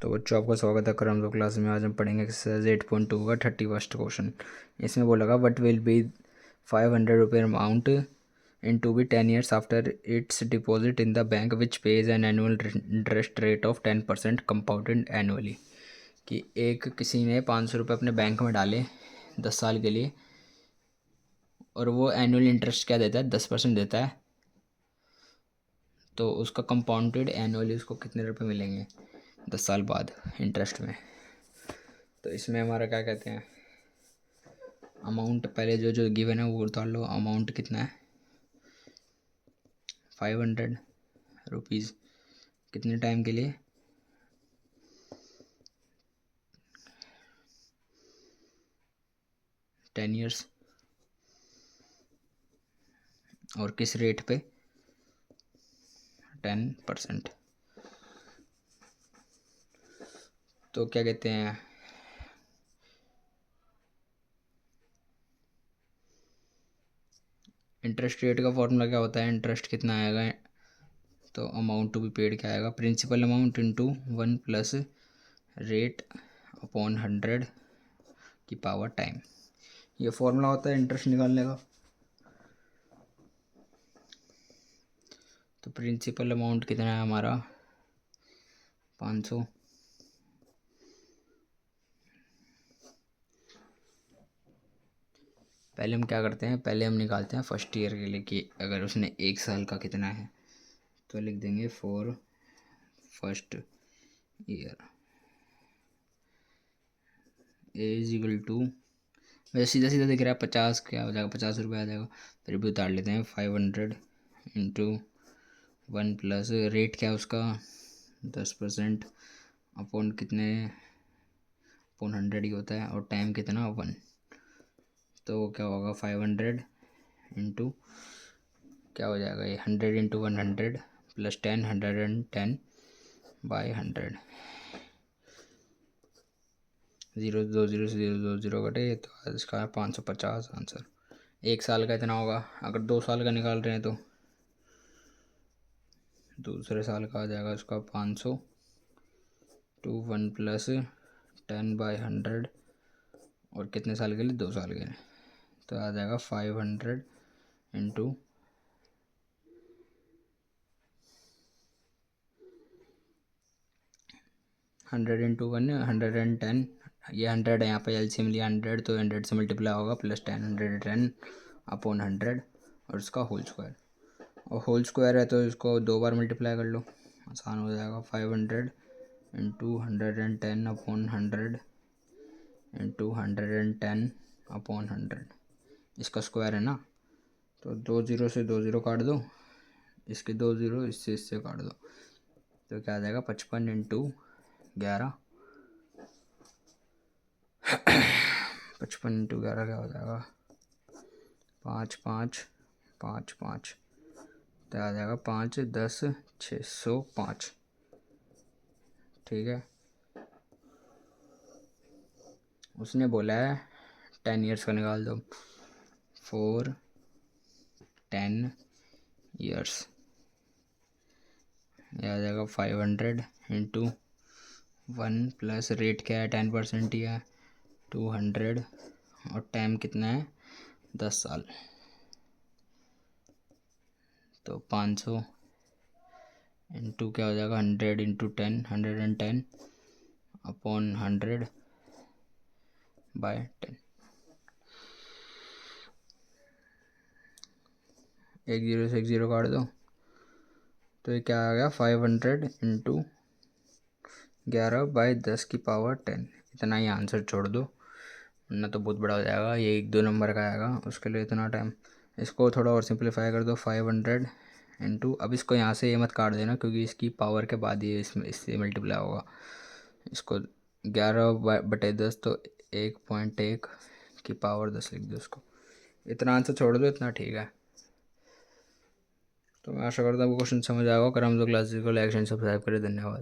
तो बच्चों आपका स्वागत है करम दो क्लास में। आज हम पढ़ेंगे एक्सरसाइज 8.2 का 31st क्वेश्चन। इसमें बोला व्हाट विल बी 500 रुपये amount in to be 10 years after its deposit in the bank which pays an annual interest rate of 10% compounded annually. कि एक किसी ने 500 रुपये अपने बैंक में डाले 10 साल के लिए, और वो एनुअल इंटरेस्ट क्या देता है, 10% देता है। तो उसका कंपाउंडेड एनुअली उसको कितने रुपए मिलेंगे 10 साल बाद इंटरेस्ट में। तो इसमें हमारा क्या कहते हैं, अमाउंट पहले जो गिवन है वो उतार लो। अमाउंट कितना है, 500 रुपीज़। कितने टाइम के लिए, 10 years। और किस रेट पे, 10%। तो क्या कहते हैं, इंटरेस्ट रेट का फॉर्मूला क्या होता है, इंटरेस्ट कितना आएगा, तो अमाउंट टू बी पेड क्या आएगा, principal amount into 1 plus rate upon 100 की पावर टाइम। ये फॉर्मूला होता है इंटरेस्ट निकालने का। तो प्रिंसिपल अमाउंट कितना है हमारा, 500। पहले हम क्या करते हैं, पहले हम निकालते हैं फर्स्ट ईयर के लिए कि अगर उसने 1 साल का कितना है, तो लिख देंगे for first year is equal to, वैसे सीधा सीधा दिख रहा है 50, क्या हो जाएगा, 50 रुपये आ जाएगा। फिर भी उतार लेते हैं 500 इंटू 1 प्लस रेट क्या है उसका 10% अपॉन कितने, अपॉन 100 ही होता है, और टाइम कितना 1। तो क्या होगा 500 इंटू क्या हो जाएगा, ये 100 इंटू 100 प्लस 10, 110 बाई 100। 0 2 0 से 0 2 0 कटे, तो इसका है 550 आंसर। 1 साल का इतना होगा। अगर 2 साल का निकाल रहे हैं तो दूसरे साल का आ जाएगा उसका 500 टू 1 प्लस 10 बाई 100, और कितने साल के लिए, 2 साल के लिए। तो आ जाएगा 500 इंटू 100 इंटू 1 110। ये 100 है, यहाँ पे एलसीएम लिया 100, तो 100 से मल्टीप्लाई होगा प्लस 10, 110 अपॉन 100 और इसका होल स्क्वायर। और होल स्क्वायर है तो इसको 2 बार मल्टीप्लाई कर लो, आसान हो जाएगा। 500 इंटू 110 अपॉन 100 इंटू 110 अपॉन 100, इसका स्क्वायर है ना। तो 2 0 से 2 0 काट दो, इसके 2 0 इससे काट दो, तो क्या आ जाएगा 55 इंटू 11। 55 इंटू 11 क्या हो जाएगा, 5 5 5 5, तो आ जाएगा 5 10 605। ठीक है, उसने बोला है 10 years का निकाल दो, 4 10 years। यह आ जाएगा 500 इंटू 1 प्लस रेट क्या है, 10% ही है, 200, और टाइम कितना है 10 साल। तो 500 इंटू क्या हो जाएगा, 100 इंटू 10, 110 अपॉन 100 बाय 10। 1 0 से 1 0 काट दो, तो ये क्या आ गया 500 इंटू 11 बाई 10 की पावर 10। इतना ही आंसर छोड़ दो, वरना तो बहुत बड़ा हो जाएगा। ये 1 2 नंबर का आएगा, उसके लिए इतना टाइम। इसको थोड़ा और सिंपलीफाई कर दो, 500 इंटू, अब इसको यहाँ से ये मत काट देना क्योंकि इसकी पावर के बाद ये इससे मल्टीप्लाई होगा। इसको 11/10, तो 1.1 की पावर 10 लिख दो इसको। इतना आंसर छोड़ दो, इतना ठीक है। तो मैं आशा करता हूँ आपको क्वेश्चन समझ आएगा। अगर हम लोग क्लासेस को लाइक एंड सब्सक्राइब करें, धन्यवाद।